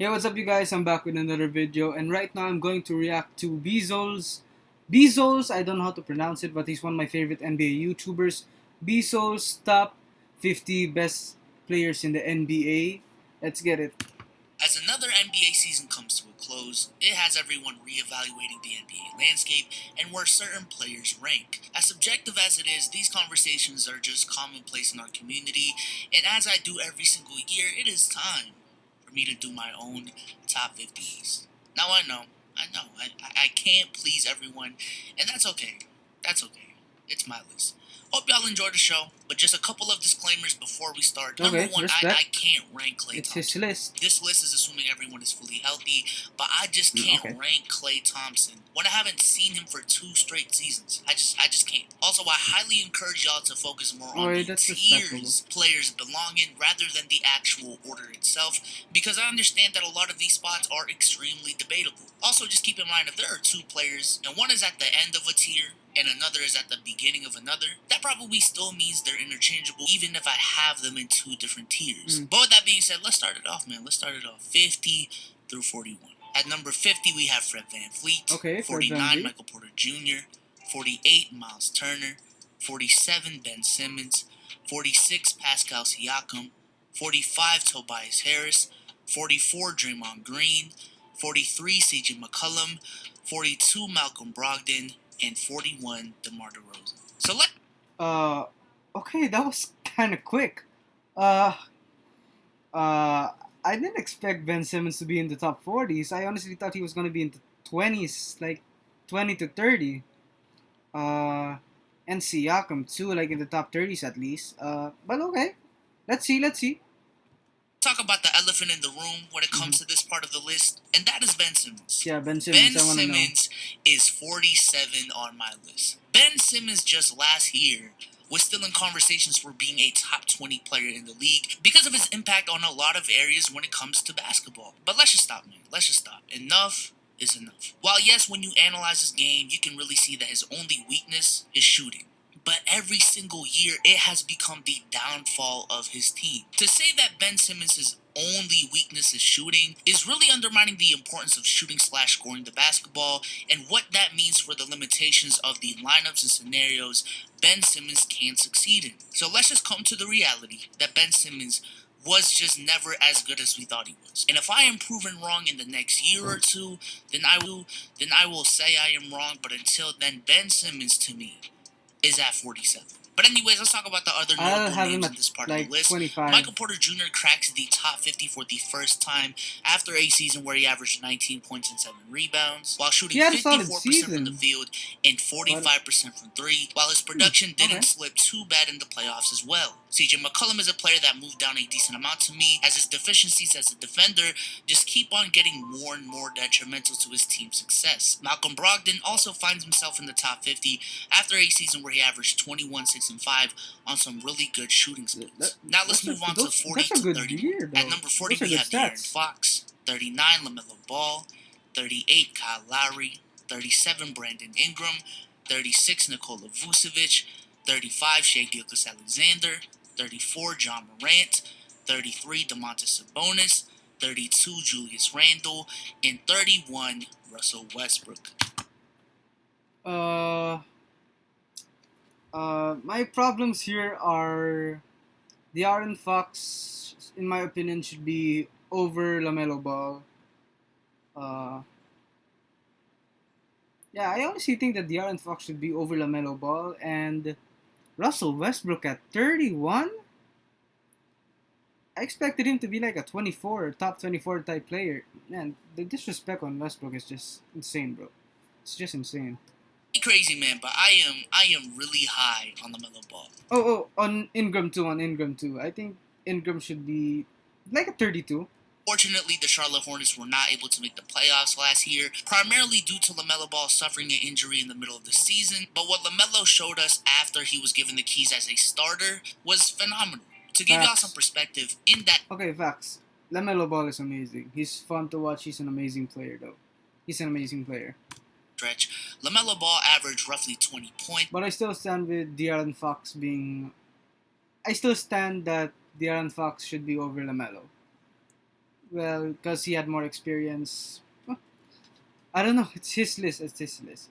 Hey, what's up, you guys? I'm back with another video, and right now I'm going to react to BSOLZ. BSOLZ, I don't know how to pronounce it, but he's one of my favorite NBA YouTubers. BSOLZ top 50 best players in the NBA. Let's get it. As another NBA season comes to a close, it has everyone reevaluating the NBA landscape and where certain players rank. As subjective as it is, these conversations are just commonplace in our community, and as I do every single year, it is time for me to do my own top 50s. Now I can't please everyone, and that's okay. That's okay. It's my list. Hope y'all enjoyed the show, but just a couple of disclaimers before we start. Number Okay, one, I respect. can't rank Klay It's his Thompson. list. This list is assuming everyone is fully healthy, but I just can't Okay. rank Klay Thompson when I haven't seen him for 2 straight seasons. I just can't. Also, I highly encourage y'all to focus more on Alright, the that's respectable. tiers players belong in rather than the actual order itself, because I understand that a lot of these spots are extremely debatable. Also, just keep in mind if there are two players and one is at the end of a tier and another is at the beginning of another, that probably still means they're interchangeable even if I have them in two different tiers. But with that being said, let's start it off, man. Let's start it off 50 through 41. At number 50, we have Fred VanVleet. Okay, Fred 49, VanVleet. Michael Porter Jr. 48, Miles Turner. 47, Ben Simmons. 46, Pascal Siakam. 45, Tobias Harris. 44, Draymond Green. 43, CJ McCollum. 42, Malcolm Brogdon. And 41, DeMar DeRozan. So let Uh, okay, that was kind of quick. Uh, uh, I didn't expect Ben Simmons to be in the top 40s. I honestly thought he was going to be in the 20s, like 20 to 30. And Siakam too, like in the top 30s at least. But okay, let's see. talk about the elephant in the room when it Hmm. comes to this part of the list, and that is Ben Simmons. Yeah, Ben Simmons. Ben I wanna know. Simmons is 47 on my list. Ben Simmons just last year was still in conversations for being a top 20 player in the league because of his impact on a lot of areas when it comes to basketball. But let's just stop, man. Let's just stop. Enough is enough. While yes, when you analyze his game, you can really see that his only weakness is shooting. But every single year, it has become the downfall of his team. To say that Ben Simmons' only weakness is shooting is really undermining the importance of shooting slash scoring the basketball and what that means for the limitations of the lineups and scenarios Ben Simmons can succeed in. So let's just come to the reality that Ben Simmons was just never as good as we thought he was. And if I am proven wrong in the next year or two, then I will say I am wrong, but until then, Ben Simmons to me is at 47. But anyways, let's talk about the other I'll notable have him names in at this part of the like list. 25. Michael Porter Jr. cracks the top 50 for the first time after a season where he averaged 19 points and 7 rebounds, while He shooting had a solid 54% from the season, field and but 45% from 3, while his production okay. didn't slip too bad in the playoffs as well. CJ McCollum is a player that moved down a decent amount to me, as his deficiencies as a defender just keep on getting more and more detrimental to his team's success. Malcolm Brogdon also finds himself in the top 50 after a season where he averaged 21, 6, and 5 on some really good shooting splits. Now let's move on to 40 That's a to good 31. year At though. number 40, Those are we good have De'Aaron stats. Fox. 39, LaMelo Ball. 38, Kyle Lowry. 37, Brandon Ingram. 36, Nikola Vucevic. 35, Shea Gilgeous-Alexander. 34, John Morant. 33, Domantas Sabonis. 32, Julius Randle. And 31, Russell Westbrook. Uh, my problems here are De'Aaron Fox, in my opinion, should be over Lamelo Ball. Uh, yeah, I honestly think that De'Aaron Fox should be over Lamelo Ball, and Russell Westbrook at 31. I expected him to be like a 24, top 24 type player. Man, the disrespect on Westbrook is just insane, bro. It's just insane. Crazy man, but I am really high on LaMelo Ball. On Ingram too. On Ingram too. I think Ingram should be like a 32. Fortunately, the Charlotte Hornets were not able to make the playoffs last year, primarily due to LaMelo Ball suffering an injury in the middle of the season. But what LaMelo showed us after he was given the keys as a starter was phenomenal. To give y'all some Facts. perspective, in that Okay, facts. Lamelo Ball is amazing. He's fun to watch. He's an amazing player, though. He's an amazing player. stretch, LaMelo Ball averaged roughly 20 points. But I still stand with De'Aaron Fox being. I still stand that De'Aaron Fox should be over Lamelo. Well, because he had more experience. Well, I don't know. It's his list. It's his list.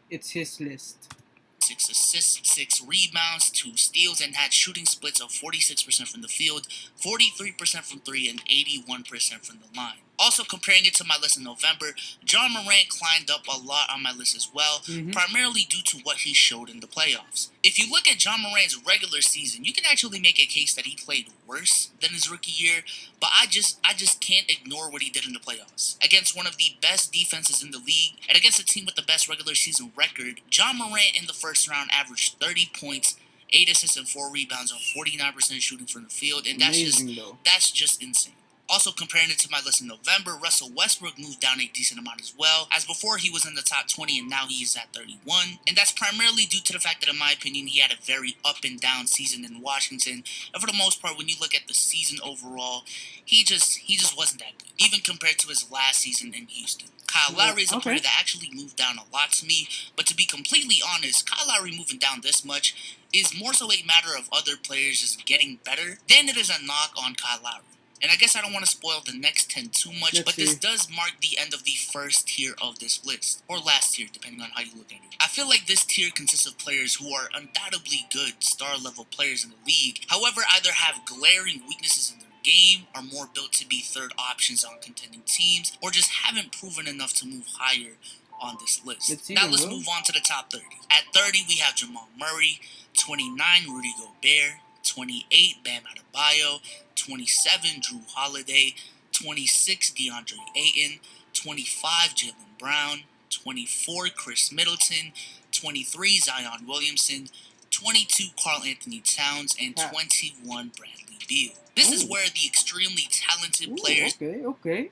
It's his list. 6 assists, 6 rebounds, 2 steals, and had shooting splits of 46% from the field, 43% from three, and 81% from the line. Also, comparing it to my list in November, John Morant climbed up a lot on my list as well, Mm-hmm. primarily due to what he showed in the playoffs. If you look at John Morant's regular season, you can actually make a case that he played worse than his rookie year, but I just can't ignore what he did in the playoffs. Against one of the best defenses in the league, and against a team with the best regular season record, John Morant in the first round averaged 30 points, 8 assists, and 4 rebounds on 49% shooting from the field, and Amazing though. that's just insane. Also, comparing it to my list in November, Russell Westbrook moved down a decent amount as well, as before he was in the top 20 and now he is at 31. And that's primarily due to the fact that, in my opinion, he had a very up and down season in Washington. And for the most part, when you look at the season overall, he just wasn't that good, even compared to his last season in Houston. Kyle Lowry is a player that actually moved down a lot to me, but to be completely honest, Kyle Lowry moving down this much is more so a matter of other players just getting better than it is a knock on Kyle Lowry. And I guess I don't want to spoil the next 10 too much, but this does mark the end of the first tier of this list, or last tier, depending on how you look at it. I feel like this tier consists of players who are undoubtedly good star-level players in the league, however either have glaring weaknesses in their game, are more built to be third options on contending teams, or just haven't proven enough to move higher on this list. Now let's move on to the top 30. At 30, we have Jamal Murray, 29, Rudy Gobert, 28, Bam Adebayo, 27, Drew Holiday, 26, DeAndre Ayton, 25, Jaylen Brown, 24, Chris Middleton, 23, Zion Williamson, 22, Karl Anthony Towns, and 21, Bradley Beal. This is where the extremely talented players... Okay.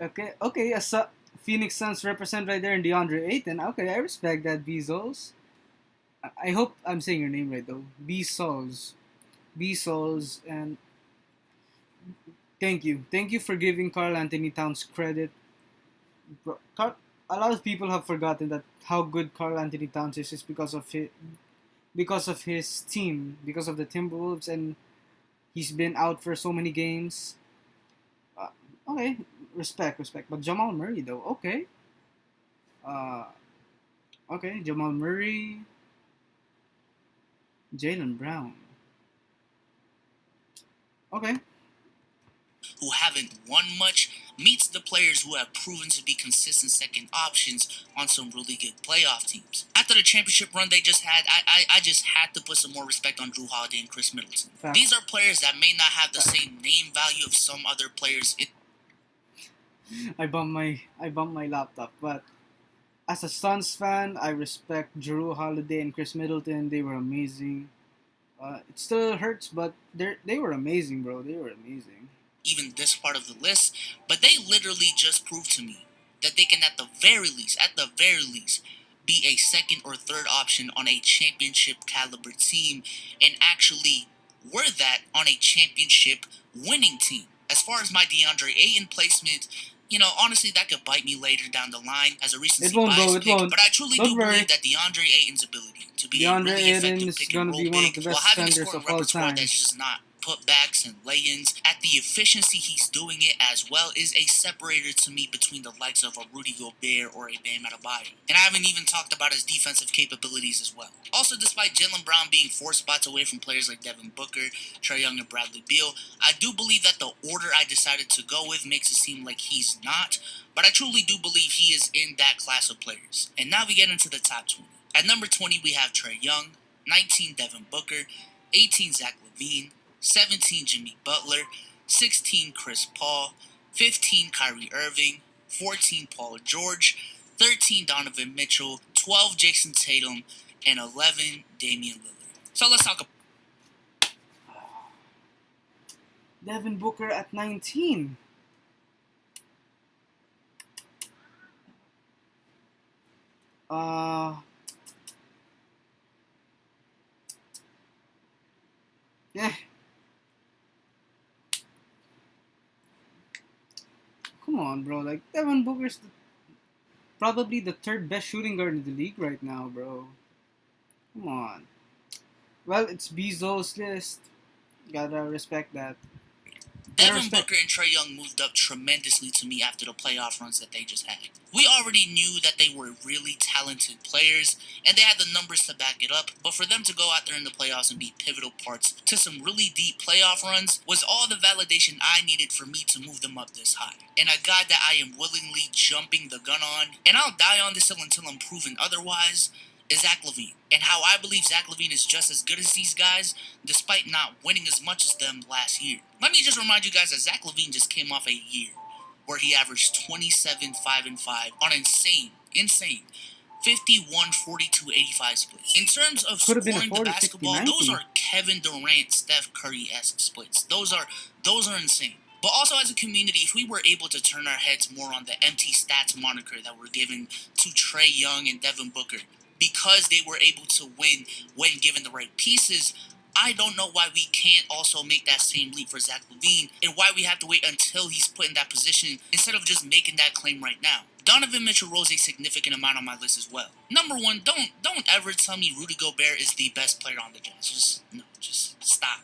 A Phoenix Suns represent right there in DeAndre Ayton. Okay, I respect that, BSOLZ. I hope I'm saying your name right though. BSOLZ. BSOLZ, and thank you for giving Karl Anthony Towns credit. A lot of people have forgotten that how good Karl Anthony Towns is because of his team, because of the Timberwolves, and he's been out for so many games. Okay, respect. But Jamal Murray though, okay. Jamal Murray, Jaylen Brown. Okay. Who haven't won much meets the players who have proven to be consistent second options on some really good playoff teams. After the championship run they just had, I just had to put some more respect on Drew Holiday and Chris Middleton. Fact. These are players that may not have the same name value of some other players. I bumped my laptop, but as a Suns fan, I respect Drew Holiday and Chris Middleton. They were amazing. It still hurts, but they were amazing, bro. They were amazing. Even this part of the list, but they literally just proved to me that they can at the very least, be a second or third option on a championship caliber team and actually were that on a championship winning team. As far as my DeAndre Ayton placement, honestly, that could bite me later down the line as a recency bias pick. But I truly do believe that DeAndre Ayton's ability to be a really effective pick and roll big while having a scoring repertoire that's just not putbacks and lay-ins, at the efficiency he's doing it as well, is a separator to me between the likes of a Rudy Gobert or a Bam Adebayo. And I haven't even talked about his defensive capabilities as well. Also, despite Jaylen Brown being 4 spots away from players like Devin Booker, Trae Young, and Bradley Beal, I do believe that the order I decided to go with makes it seem like he's not, but I truly do believe he is in that class of players. And now we get into the top 20. At number 20, we have Trae Young, 19, Devin Booker, 18, Zach LaVine, 17, Jimmy Butler, 16, Chris Paul, 15, Kyrie Irving, 14, Paul George, 13, Donovan Mitchell, 12, Jason Tatum, and 11, Damian Lillard. So let's talk about Devin Booker at 19. Yeah. Come on, bro. Like, Devin Booker's probably the third best shooting guard in the league right now, bro. Come on. Well, it's BSOLZ's list. Gotta respect that. Devin Booker and Trae Young moved up tremendously to me after the playoff runs that they just had. We already knew that they were really talented players, and they had the numbers to back it up, but for them to go out there in the playoffs and be pivotal parts to some really deep playoff runs was all the validation I needed for me to move them up this high. And a guy that I am willingly jumping the gun on, and I'll die on this hill until I'm proven otherwise, is Zach LaVine, and how I believe Zach LaVine is just as good as these guys, despite not winning as much as them last year. Let me just remind you guys that Zach LaVine just came off a year where he averaged 27, 5, and 5 on insane 51, 42, 85 splits. In terms of scoring the basketball, 50, those are Kevin Durant, Steph Curry-esque splits. Those are insane. But also as a community, if we were able to turn our heads more on the empty stats moniker that were given to Trae Young and Devin Booker, because they were able to win when given the right pieces, I don't know why we can't also make that same leap for Zach LaVine, and why we have to wait until he's put in that position instead of just making that claim right now. Donovan Mitchell rose a significant amount on my list as well. Number one, don't ever tell me Rudy Gobert is the best player on the Jazz. Just stop.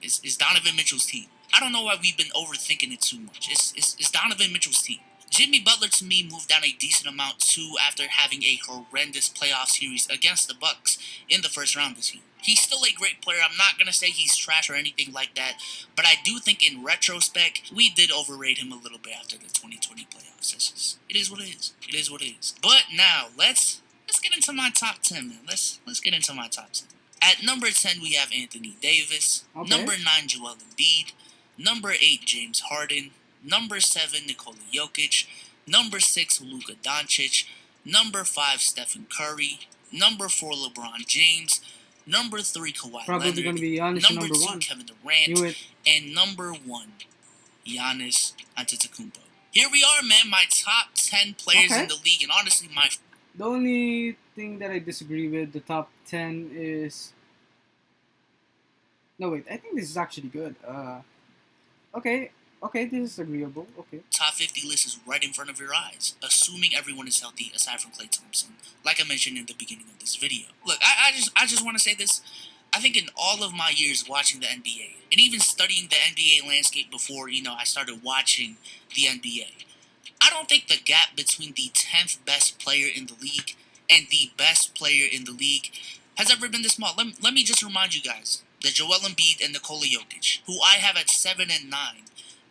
It's Donovan Mitchell's team. I don't know why we've been overthinking it too much. It's Donovan Mitchell's team. Jimmy Butler to me moved down a decent amount too after having a horrendous playoff series against the Bucks in the first round this year. He's still a great player. I'm not going to say he's trash or anything like that, but I do think in retrospect, we did overrate him a little bit after the 2020 playoffs. It is what it is. It is what it is. But now, let's get into my top 10, man. Let's get into my top 10. At number 10, we have Anthony Davis. Okay. Number 9, Joel Embiid. Number 8, James Harden. Number 7, Nikola Jokic. Number 6, Luka Doncic. Number 5, Stephen Curry. Number 4, LeBron James. Number 3, Kawhi Leonard. Gonna be number 2, 1. Kevin Durant. And number 1, Giannis Antetokounmpo. Here we are, man. My top 10 players in the league, and honestly, the only thing that I disagree with the top 10 is... No, wait. I think this is actually good. Okay, this is agreeable. Okay. Top 50 list is right in front of your eyes, assuming everyone is healthy aside from Klay Thompson, like I mentioned in the beginning of this video. Look, I just want to say this. I think in all of my years watching the NBA, and even studying the NBA landscape before, I started watching the NBA, I don't think the gap between the 10th best player in the league and the best player in the league has ever been this small. Let me just remind you guys that Joel Embiid and Nikola Jokic, who I have at 7 and 9,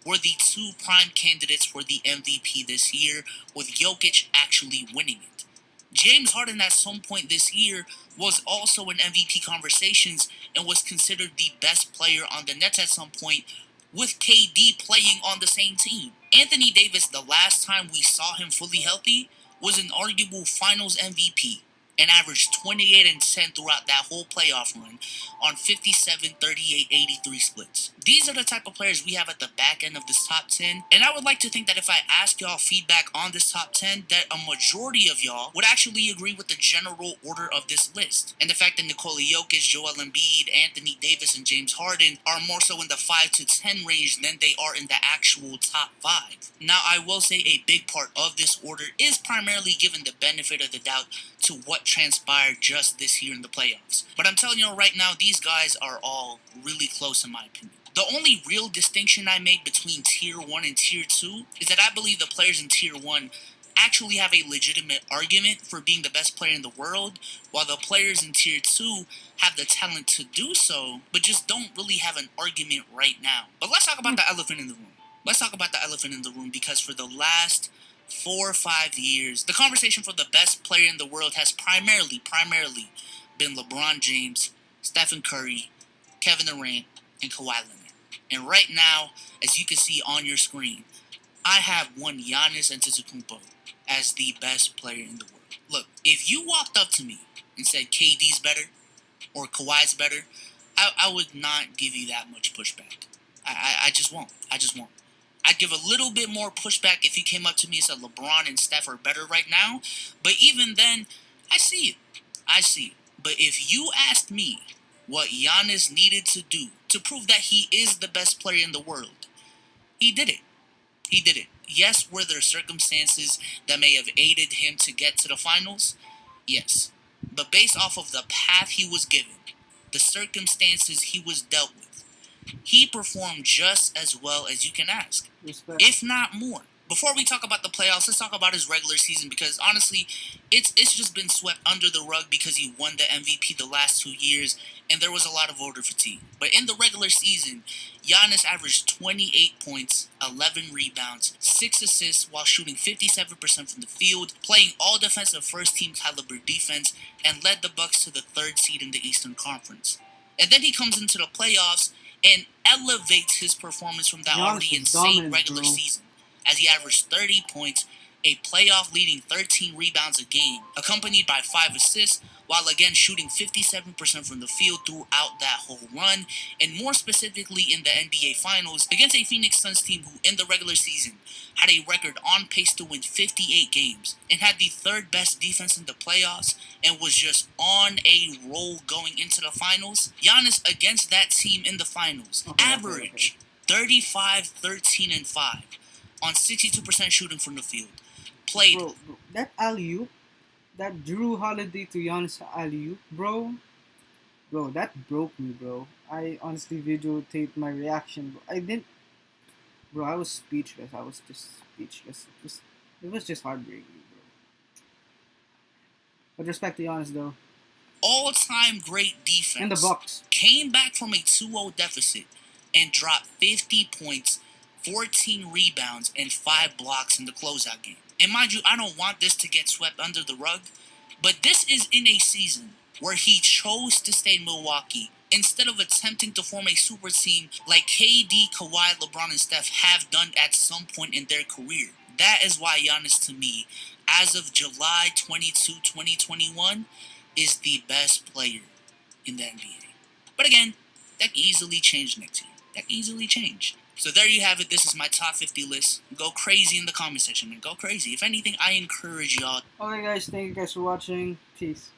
were the 2 prime candidates for the MVP this year, with Jokic actually winning it. James Harden at some point this year was also in MVP conversations and was considered the best player on the Nets at some point, with KD playing on the same team. Anthony Davis, the last time we saw him fully healthy, was an arguable finals MVP and averaged 28 and 10 throughout that whole playoff run on 57, 38, 83 splits. These are the type of players we have at the back end of this top 10, and I would like to think that if I ask y'all feedback on this top 10, that a majority of y'all would actually agree with the general order of this list. And the fact that Nikola Jokic, Joel Embiid, Anthony Davis, and James Harden are more so in the 5 to 10 range than they are in the actual top 5. Now, I will say a big part of this order is primarily given the benefit of the doubt to what transpired just this year in the playoffs. But I'm telling you right now, these guys are all really close in my opinion. The only real distinction I make between Tier 1 and Tier 2 is that I believe the players in Tier 1 actually have a legitimate argument for being the best player in the world, while the players in Tier 2 have the talent to do so, but just don't really have an argument right now. But let's talk about the elephant in the room. Let's talk about the elephant in the room, because for the last 4 or 5 years, the conversation for the best player in the world has primarily been LeBron James, Stephen Curry, Kevin Durant, and Kawhi Leonard. And right now, as you can see on your screen, I have one Giannis Antetokounmpo as the best player in the world. Look, if you walked up to me and said KD's better or Kawhi's better, I would not give you that much pushback. I just won't. I'd give a little bit more pushback if you came up to me and said LeBron and Steph are better right now. But even then, I see it. But if you asked me what Giannis needed to do to prove that he is the best player in the world, he did it. Yes, were there circumstances that may have aided him to get to the finals? Yes. But based off of the path he was given, the circumstances he was dealt with, he performed just as well as you can ask, Respect. if not more. Before we talk about the playoffs, let's talk about his regular season because honestly, it's just been swept under the rug because he won the MVP the last 2 years and there was a lot of voter fatigue. But in the regular season, Giannis averaged 28 points, 11 rebounds, 6 assists while shooting 57% from the field, playing all defensive first team caliber defense, and led the Bucks to the 3rd seed in the Eastern Conference. And then he comes into the playoffs and elevates his performance from that Giannis already was insane dominant, regular bro. season, as he averaged 30 points, a playoff leading 13 rebounds a game, accompanied by 5 assists, while again shooting 57% from the field throughout that whole run, and more specifically in the NBA Finals against a Phoenix Suns team who in the regular season had a record on pace to win 58 games and had the 3rd best defense in the playoffs and was just on a roll going into the finals. Giannis against that team in the finals averaged 35, 13, and 5 on 62% shooting from the field. Played. Bro, that alley-oop, that Drew Holiday to Giannis alley-oop, bro, that broke me, bro. I honestly videotaped my reaction. I didn't, bro. I was speechless. I was just speechless. It was just heartbreaking, bro. But respect to Giannis though. All-time great defense. And the Bucks came back from a 2-0 deficit and dropped 50 points, 14 rebounds, and 5 blocks in the closeout game. And mind you, I don't want this to get swept under the rug, but this is in a season where he chose to stay in Milwaukee instead of attempting to form a super team like KD, Kawhi, LeBron, and Steph have done at some point in their career. That is why Giannis, to me, as of July 22, 2021, is the best player in the NBA. But again, that can easily change next year. That can easily change. So there you have it. This is my top 50 list. Go crazy in the comment section, man. Go crazy. If anything, I encourage y'all. Okay, guys, thank you guys for watching. Peace.